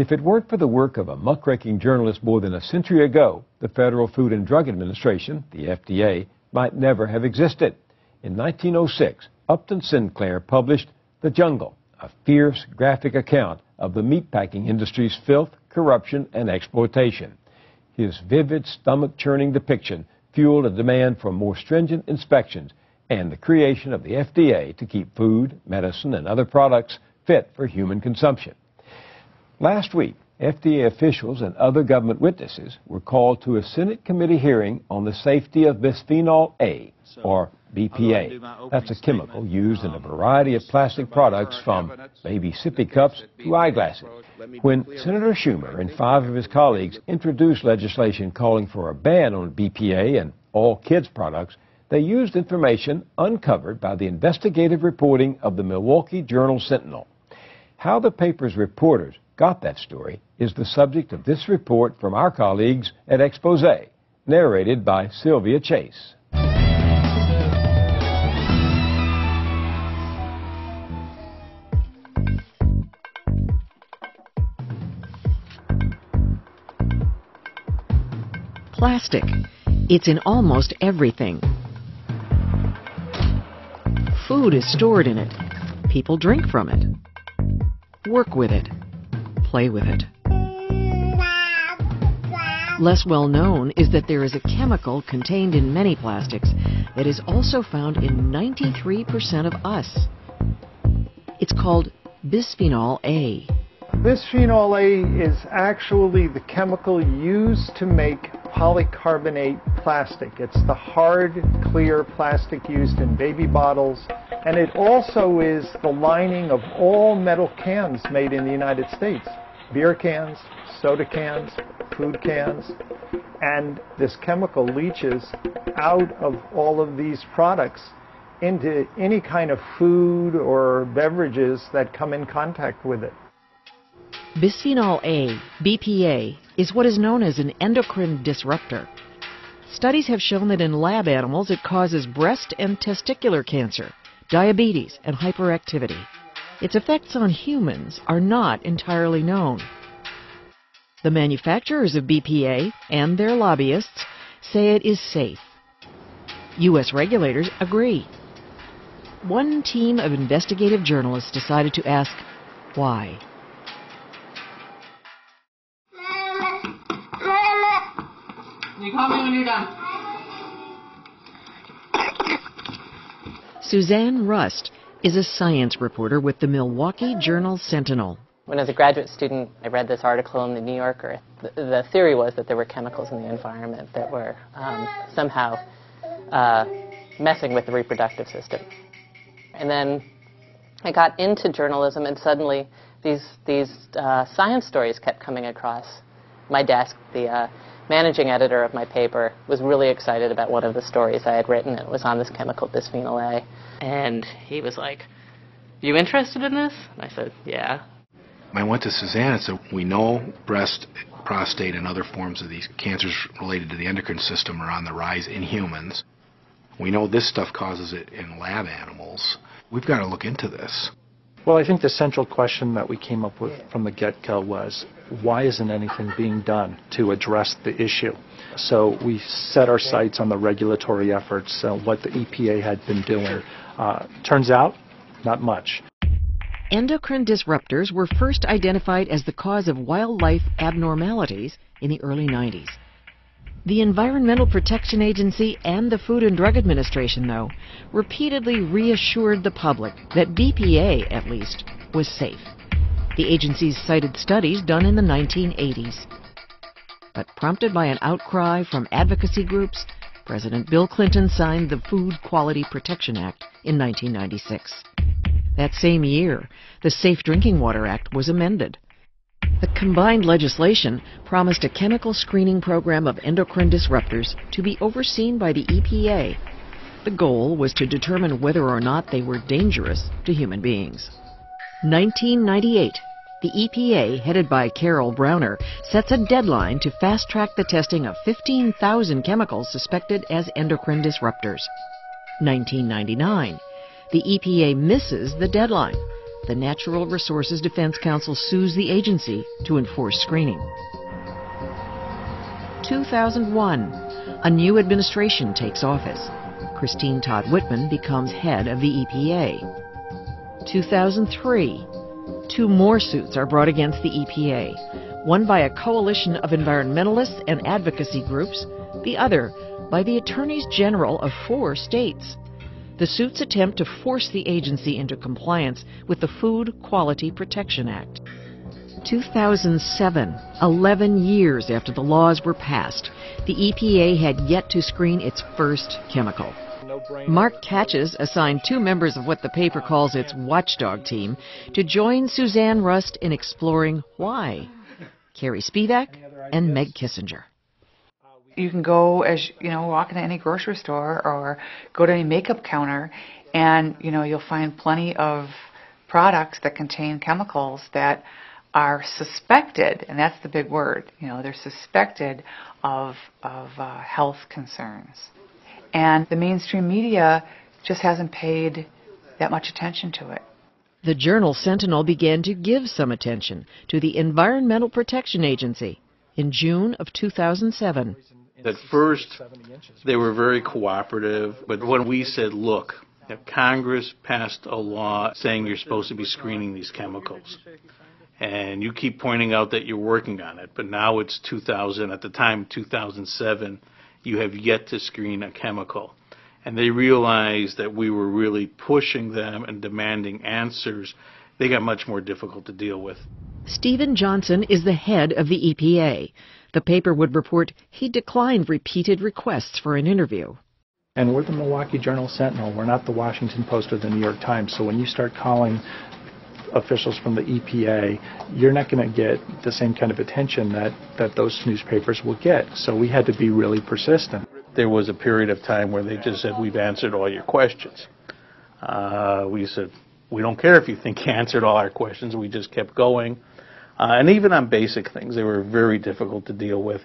If it weren't for the work of a muckraking journalist more than a century ago, the Federal Food and Drug Administration, the FDA, might never have existed. In 1906, Upton Sinclair published The Jungle, a fierce, graphic account of the meatpacking industry's filth, corruption, and exploitation. His vivid, stomach-churning depiction fueled a demand for more stringent inspections and the creation of the FDA to keep food, medicine, and other products fit for human consumption. Last week, FDA officials and other government witnesses were called to a Senate committee hearing on the safety of bisphenol A, or BPA. That's a chemical used in a variety of plastic products from baby sippy cups to eyeglasses. When Senator Schumer and 5 of his colleagues introduced legislation calling for a ban on BPA and all kids' products, they used information uncovered by the investigative reporting of the Milwaukee Journal-Sentinel. How the paper's reporters got that story is the subject of this report from our colleagues at Exposé, narrated by Sylvia Chase. Plastic. It's in almost everything. Food is stored in it. People drink from it. Work with it. Play with it. Less well known is that there is a chemical contained in many plastics that is also found in 93% of us. It's called bisphenol A. Bisphenol A is actually the chemical used to make polycarbonate plastic. It's the hard, clear plastic used in baby bottles, and it also is the lining of all metal cans made in the United States. Beer cans, soda cans, food cans, and this chemical leaches out of all of these products into any kind of food or beverages that come in contact with it. Bisphenol A, BPA, is what is known as an endocrine disruptor. Studies have shown that in lab animals it causes breast and testicular cancer, diabetes, and hyperactivity. Its effects on humans are not entirely known. The manufacturers of BPA and their lobbyists say it is safe. U.S. regulators agree. One team of investigative journalists decided to ask, why? You call me when you're done. Suzanne Rust is a science reporter with the Milwaukee Journal-Sentinel. When I was a graduate student, I read this article in the New Yorker. The theory was that there were chemicals in the environment that were somehow messing with the reproductive system. And then I got into journalism, and suddenly these science stories kept coming across my desk. The managing editor of my paper was really excited about one of the stories I had written. It was on this chemical bisphenol A. And he was like, "You interested in this?" And I said, "Yeah." I went to Suzanne and said, we know breast, prostate, and other forms of these cancers related to the endocrine system are on the rise in humans. We know this stuff causes it in lab animals. We've got to look into this. Well, I think the central question that we came up with from the get-go was, why isn't anything being done to address the issue? So we set our sights on the regulatory efforts, what the EPA had been doing. Turns out, not much. Endocrine disruptors were first identified as the cause of wildlife abnormalities in the early 90s. The Environmental Protection Agency and the Food and Drug Administration, though, repeatedly reassured the public that BPA, at least, was safe. The agencies cited studies done in the 1980s. But prompted by an outcry from advocacy groups, President Bill Clinton signed the Food Quality Protection Act in 1996. That same year, the Safe Drinking Water Act was amended. The combined legislation promised a chemical screening program of endocrine disruptors to be overseen by the EPA. The goal was to determine whether or not they were dangerous to human beings. 1998, the EPA, headed by Carol Browner, sets a deadline to fast-track the testing of 15,000 chemicals suspected as endocrine disruptors. 1999, the EPA misses the deadline. the Natural Resources Defense Council sues the agency to enforce screening. 2001, a new administration takes office. Christine Todd Whitman becomes head of the EPA. 2003, two more suits are brought against the EPA, one by a coalition of environmentalists and advocacy groups, the other by the attorneys general of 4 states. The suits attempt to force the agency into compliance with the Food Quality Protection Act. 2007, 11 years after the laws were passed, the EPA had yet to screen its first chemical. Mark Catches assigned 2 members of what the paper calls its watchdog team to join Suzanne Rust in exploring why. Carrie Spivak and Meg Kissinger. You can go, as you know, walk into any grocery store or go to any makeup counter, and you'll find plenty of products that contain chemicals that are suspected, and that's the big word. They're suspected of health concerns, and the mainstream media just hasn't paid that much attention to it. The Journal Sentinel began to give some attention to the Environmental Protection Agency in June of 2007. At first, they were very cooperative, but when we said, look, Congress passed a law saying you're supposed to be screening these chemicals, and you keep pointing out that you're working on it, but now it's 2000, at the time 2007, you have yet to screen a chemical. And they realized that we were really pushing them and demanding answers. They got much more difficult to deal with. Stephen Johnson is the head of the EPA. The paper would report he declined repeated requests for an interview. And we're the Milwaukee Journal-Sentinel. We're not the Washington Post or the New York Times. So when you start calling officials from the EPA, you're not going to get the same kind of attention that those newspapers will get. So we had to be really persistent. There was a period of time where they just said, we've answered all your questions. We said, we don't care if you think you answered all our questions. We just kept going. And even on basic things, they were very difficult to deal with.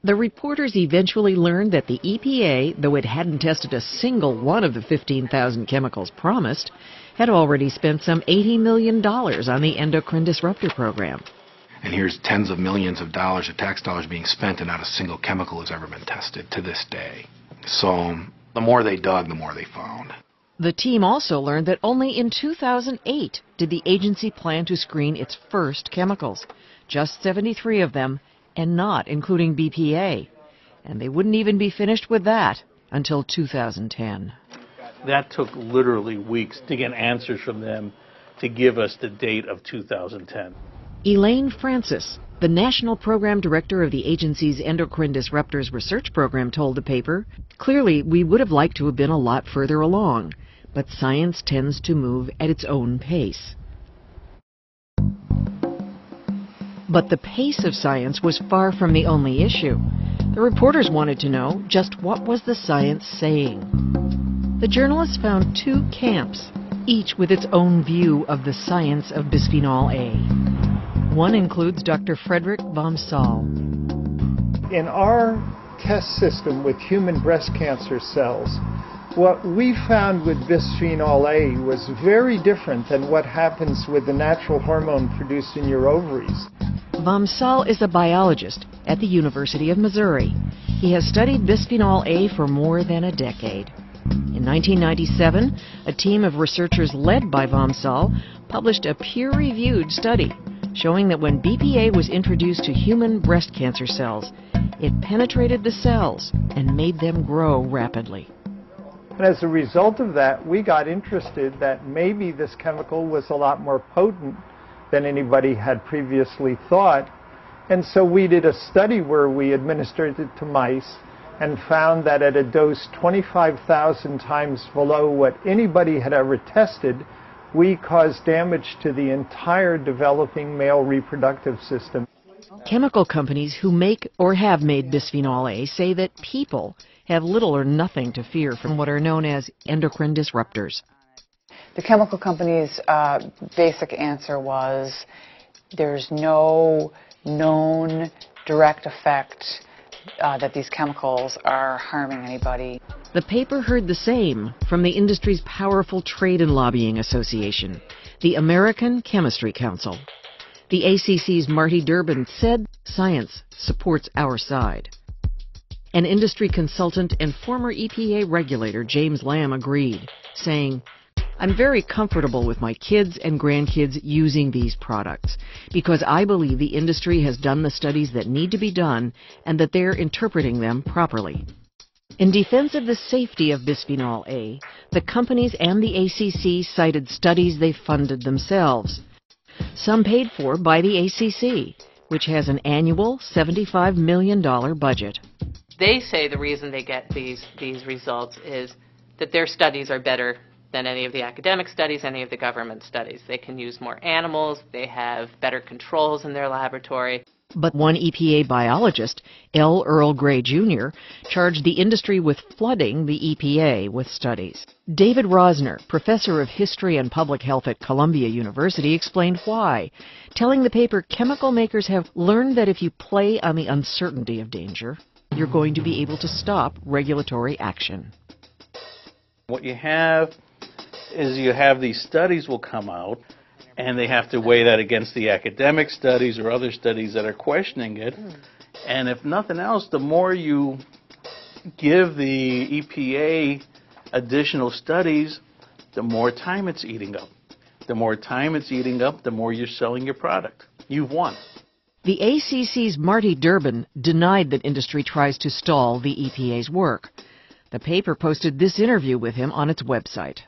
The reporters eventually learned that the EPA, though it hadn't tested a single one of the 15,000 chemicals promised, had already spent some $80 million on the endocrine disruptor program. And here's tens of millions of dollars of tax dollars being spent, and not a single chemical has ever been tested to this day. So the more they dug, the more they found. The team also learned that only in 2008 did the agency plan to screen its first chemicals, just 73 of them, and not including BPA. And they wouldn't even be finished with that until 2010. That took literally weeks to get answers from them to give us the date of 2010. Elaine Francis, the National Program Director of the agency's Endocrine Disruptors Research Program, told the paper, clearly we would have liked to have been a lot further along, but science tends to move at its own pace. But the pace of science was far from the only issue. The reporters wanted to know just what was the science saying. The journalists found 2 camps, each with its own view of the science of bisphenol A. One includes Dr. Frederick vom Saal. In our test system with human breast cancer cells, what we found with bisphenol A was very different than what happens with the natural hormone produced in your ovaries. Vom Saal is a biologist at the University of Missouri. He has studied bisphenol A for more than a decade. In 1997, a team of researchers led by vom Saal published a peer-reviewed study showing that when BPA was introduced to human breast cancer cells, it penetrated the cells and made them grow rapidly. And as a result of that, we got interested that maybe this chemical was a lot more potent than anybody had previously thought. And so we did a study where we administered it to mice and found that at a dose 25,000 times below what anybody had ever tested, we caused damage to the entire developing male reproductive system. Chemical companies who make or have made bisphenol A say that people have little or nothing to fear from what are known as endocrine disruptors. The chemical company's basic answer was there's no known direct effect that these chemicals are harming anybody. The paper heard the same from the industry's powerful trade and lobbying association, the American Chemistry Council. The ACC's Marty Durbin said science supports our side. An industry consultant and former EPA regulator, James Lamb, agreed, saying, "I'm very comfortable with my kids and grandkids using these products because I believe the industry has done the studies that need to be done and that they're interpreting them properly." In defense of the safety of bisphenol A, the companies and the ACC cited studies they funded themselves, some paid for by the ACC, which has an annual $75 million budget. They say the reason they get these results is that their studies are better than any of the academic studies, any of the government studies. They can use more animals, they have better controls in their laboratory. But one EPA biologist, L. Earl Gray, Jr., charged the industry with flooding the EPA with studies. David Rosner, professor of history and public health at Columbia University, explained why, telling the paper chemical makers have learned that if you play on the uncertainty of danger, you're going to be able to stop regulatory action. What you have is you have these studies will come out, and they have to weigh that against the academic studies or other studies that are questioning it. And if nothing else, the more you give the EPA additional studies, the more time it's eating up. The more time it's eating up, the more you're selling your product. You've won. The ACC's Marty Durbin denied that industry tries to stall the EPA's work. The paper posted this interview with him on its website.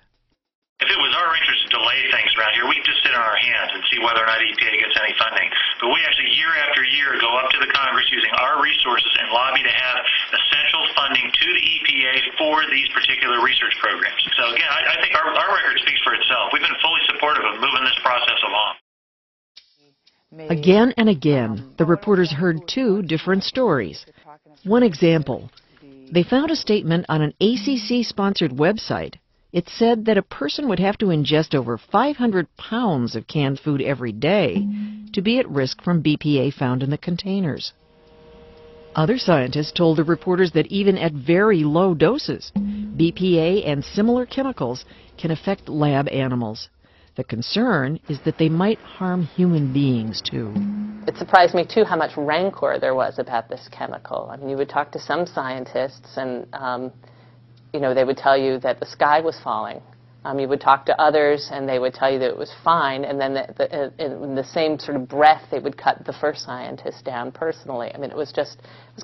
If it was our interest to delay things around here, we could just sit on our hands and see whether or not EPA gets any funding. But we actually, year after year, go up to the Congress using our resources and lobby to have essential funding to the EPA for these particular research programs. So again, I think our record speaks for itself. We've been fully supportive of moving this process along. Again and again, the reporters heard two different stories. One example, they found a statement on an ACC-sponsored website. It said that a person would have to ingest over 500 pounds of canned food every day to be at risk from BPA found in the containers. Other scientists told the reporters that even at very low doses, BPA and similar chemicals can affect lab animals. The concern is that they might harm human beings, too. It surprised me, too, how much rancor there was about this chemical. I mean, you would talk to some scientists and they would tell you that the sky was falling. You would talk to others, and they would tell you that it was fine, and then in the same sort of breath, they would cut the first scientist down personally. I mean, it was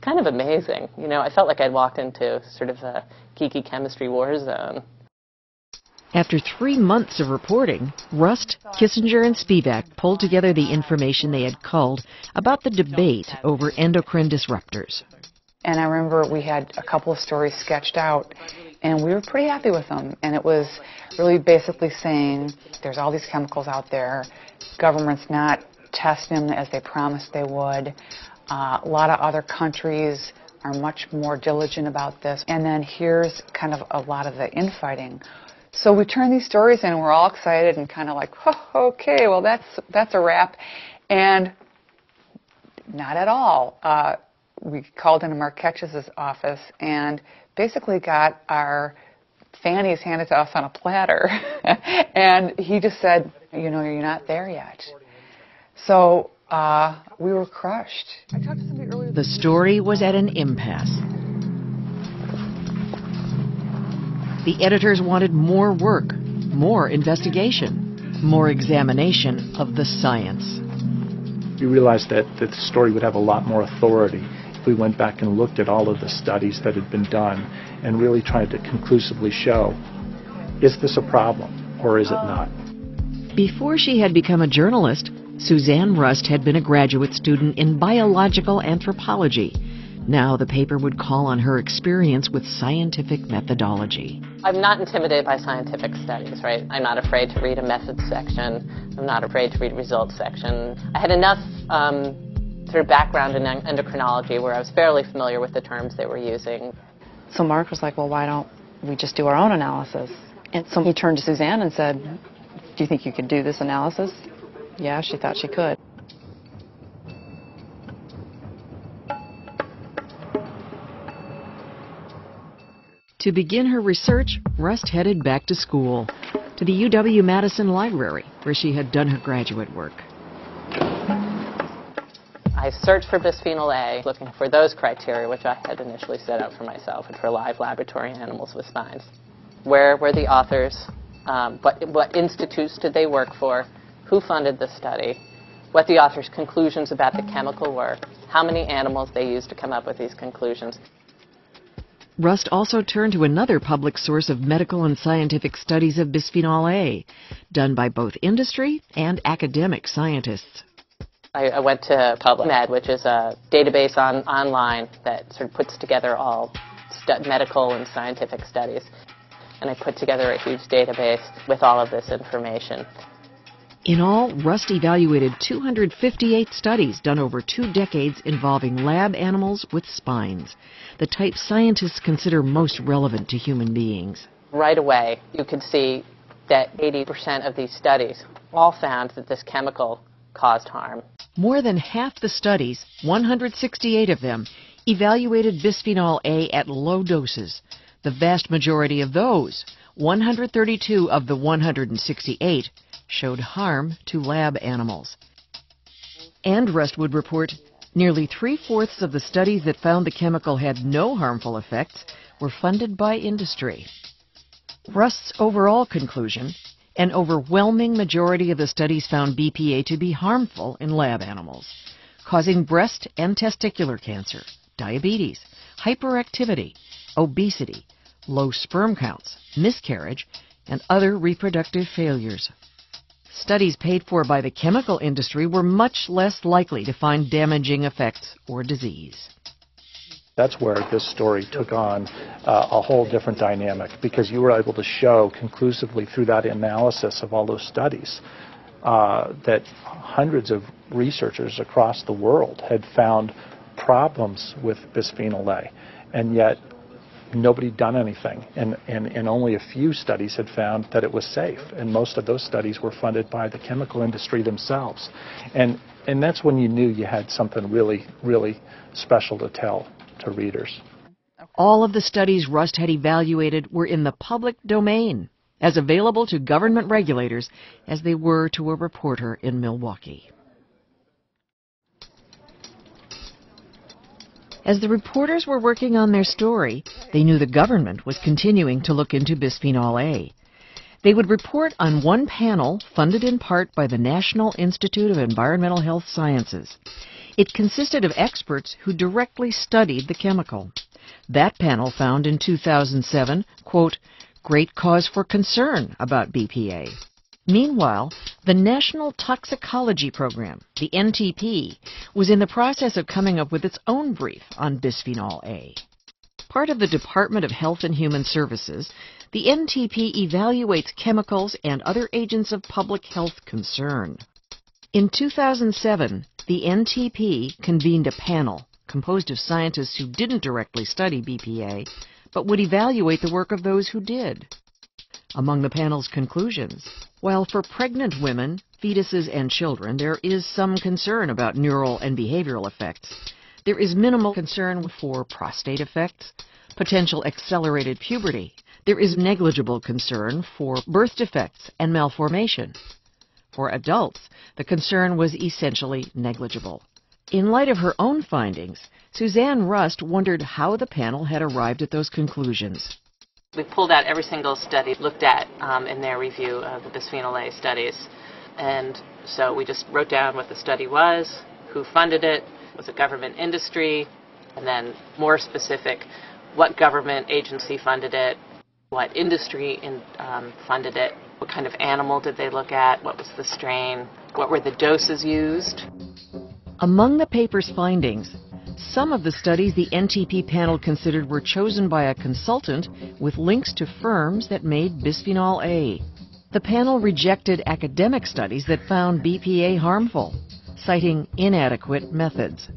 kind of amazing. I felt like I'd walked into sort of a geeky chemistry war zone. After 3 months of reporting, Rust, Kissinger, and Spivak pulled together the information they had culled about the debate over endocrine disruptors. And I remember we had a couple of stories sketched out, and we were pretty happy with them. And it was really basically saying there's all these chemicals out there, government's not testing them as they promised they would. A lot of other countries are much more diligent about this. And then here's kind of a lot of the infighting. So we turn these stories in, and we're all excited and kind of like, oh, okay, well, that's a wrap. And not at all. We called into Mark Ketch's office and basically got our fannies handed to us on a platter. And he just said, you're not there yet. So we were crushed. I talked to somebody earlier. The story was at an impasse. The editors wanted more work, more investigation, more examination of the science. We realized that the story would have a lot more authority if we went back and looked at all of the studies that had been done and really tried to conclusively show, is this a problem or is it not? Before she had become a journalist, Suzanne Rust had been a graduate student in biological anthropology. Now the paper would call on her experience with scientific methodology. I'm not intimidated by scientific studies, right? I'm not afraid to read a methods section. I'm not afraid to read a results section. I had enough sort of background in endocrinology where I was fairly familiar with the terms they were using. So Mark was like, well, why don't we just do our own analysis? And so he turned to Suzanne and said, do you think you could do this analysis? Yeah, she thought she could. To begin her research, Rust headed back to school, to the UW-Madison Library, where she had done her graduate work. I searched for bisphenol A, looking for those criteria which I had initially set out for myself, and for live laboratory animals with spines. Where were the authors? What institutes did they work for? Who funded the study? What the authors' conclusions about the chemical were? How many animals they used to come up with these conclusions? Rust also turned to another public source of medical and scientific studies of bisphenol A, done by both industry and academic scientists. I went to PubMed, which is a database online that sort of puts together all medical and scientific studies. And I put together a huge database with all of this information. In all, Rust evaluated 258 studies done over 2 decades involving lab animals with spines, the type scientists consider most relevant to human beings. Right away, you could see that 80% of these studies all found that this chemical caused harm. More than half the studies, 168 of them, evaluated bisphenol A at low doses. The vast majority of those, 132 of the 168, showed harm to lab animals. And Rust would report nearly 3/4 of the studies that found the chemical had no harmful effects were funded by industry. Rust's overall conclusion: an overwhelming majority of the studies found BPA to be harmful in lab animals, causing breast and testicular cancer, diabetes, hyperactivity, obesity, low sperm counts, miscarriage, and other reproductive failures. Studies paid for by the chemical industry were much less likely to find damaging effects or disease. That's where this story took on a whole different dynamic, because you were able to show conclusively through that analysis of all those studies that hundreds of researchers across the world had found problems with bisphenol A, and yet nobody had done anything, and only a few studies had found that it was safe, and most of those studies were funded by the chemical industry themselves. And that's when you knew you had something really, really special to tell to readers. All of the studies Rust had evaluated were in the public domain, as available to government regulators as they were to a reporter in Milwaukee. As the reporters were working on their story, they knew the government was continuing to look into bisphenol A. They would report on one panel funded in part by the National Institute of Environmental Health Sciences. It consisted of experts who directly studied the chemical. That panel found in 2007, quote, "great cause for concern about BPA." Meanwhile, the National Toxicology Program, the NTP, was in the process of coming up with its own brief on bisphenol A. Part of the Department of Health and Human Services, the NTP evaluates chemicals and other agents of public health concern. In 2007, the NTP convened a panel composed of scientists who didn't directly study BPA, but would evaluate the work of those who did. Among the panel's conclusions: while for pregnant women, fetuses, and children there is some concern about neural and behavioral effects, there is minimal concern for prostate effects, potential accelerated puberty. There is negligible concern for birth defects and malformation. For adults, the concern was essentially negligible. In light of her own findings, Suzanne Rust wondered how the panel had arrived at those conclusions. We pulled out every single study looked at in their review of the bisphenol A studies. And so we just wrote down what the study was, who funded it, was it government industry, and then more specific, what government agency funded it, what industry funded it, what kind of animal did they look at, what was the strain, what were the doses used. Among the paper's findings, some of the studies the NTP panel considered were chosen by a consultant with links to firms that made bisphenol A. The panel rejected academic studies that found BPA harmful, citing inadequate methods,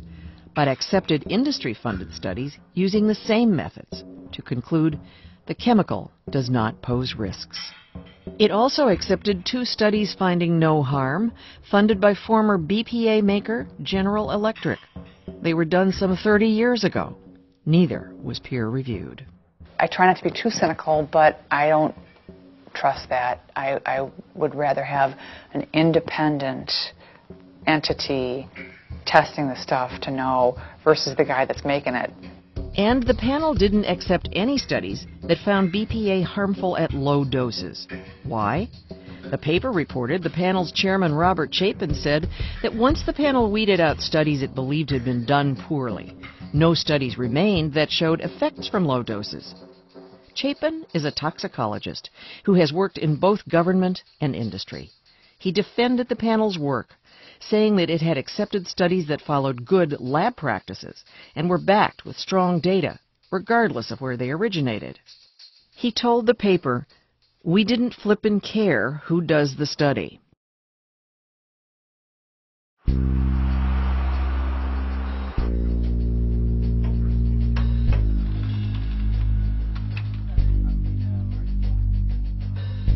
but accepted industry-funded studies using the same methods to conclude the chemical does not pose risks. It also accepted 2 studies finding no harm, funded by former BPA maker General Electric. They were done some 30 years ago. Neither was peer-reviewed. I try not to be too cynical, but I don't trust that. I would rather have an independent entity testing the stuff to know versus the guy that's making it. And the panel didn't accept any studies that found BPA harmful at low doses. Why? The paper reported the panel's chairman, Robert Chapin, said that once the panel weeded out studies it believed had been done poorly, no studies remained that showed effects from low doses. Chapin is a toxicologist who has worked in both government and industry. He defended the panel's work, saying that it had accepted studies that followed good lab practices and were backed with strong data, regardless of where they originated. He told the paper, "We didn't flippin' care who does the study."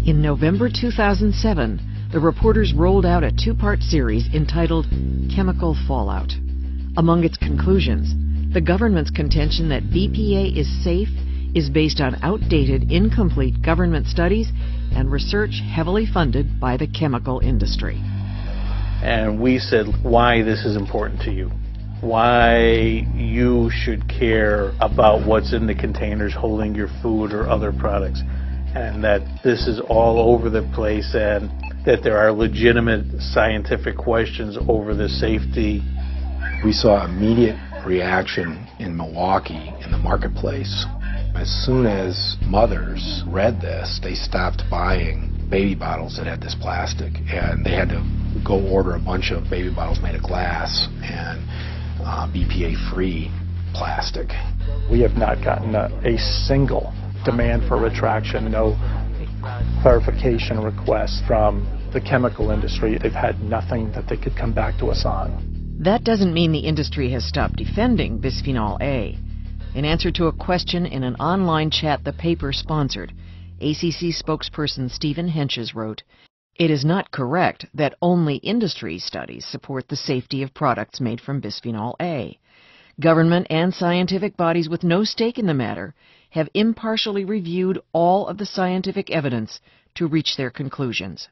In November 2007, the reporters rolled out a two-part series entitled Chemical Fallout. Among its conclusions, the government's contention that BPA is safe is based on outdated, incomplete government studies and research heavily funded by the chemical industry. And we said why this is important to you, why you should care about what's in the containers holding your food or other products, and that this is all over the place and that there are legitimate scientific questions over the safety. We saw immediate reaction in Milwaukee in the marketplace. As soon as mothers read this, they stopped buying baby bottles that had this plastic, and they had to go order a bunch of baby bottles made of glass and BPA-free plastic. We have not gotten a single demand for retraction, no clarification requests from the chemical industry. They've had nothing that they could come back to us on. That doesn't mean the industry has stopped defending bisphenol A. In answer to a question in an online chat the paper sponsored, ACC spokesperson Stephen Henches wrote, "It is not correct that only industry studies support the safety of products made from bisphenol A. Government and scientific bodies with no stake in the matter have impartially reviewed all of the scientific evidence to reach their conclusions."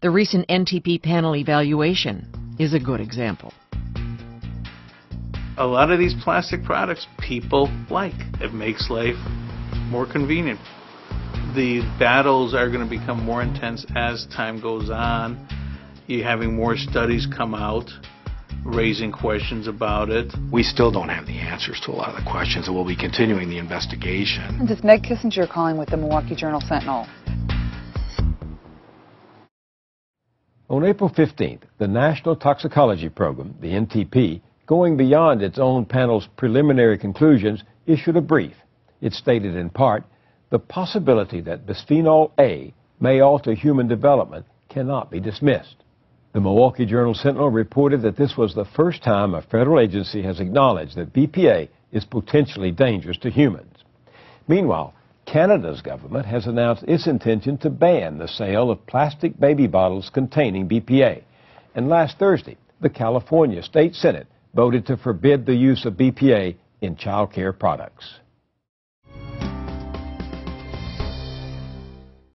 The recent NTP panel evaluation is a good example. A lot of these plastic products people like. It makes life more convenient. The battles are going to become more intense as time goes on. You're having more studies come out raising questions about it. We still don't have the answers to a lot of the questions, and we'll be continuing the investigation. This is Meg Kissinger calling with the Milwaukee Journal-Sentinel. On April 15th, the National Toxicology Program, the NTP, going beyond its own panel's preliminary conclusions, issued a brief. It stated in part, the possibility that bisphenol A may alter human development cannot be dismissed. The Milwaukee Journal-Sentinel reported that this was the first time a federal agency has acknowledged that BPA is potentially dangerous to humans. Meanwhile, Canada's government has announced its intention to ban the sale of plastic baby bottles containing BPA. And last Thursday, the California State Senate voted to forbid the use of BPA in child care products.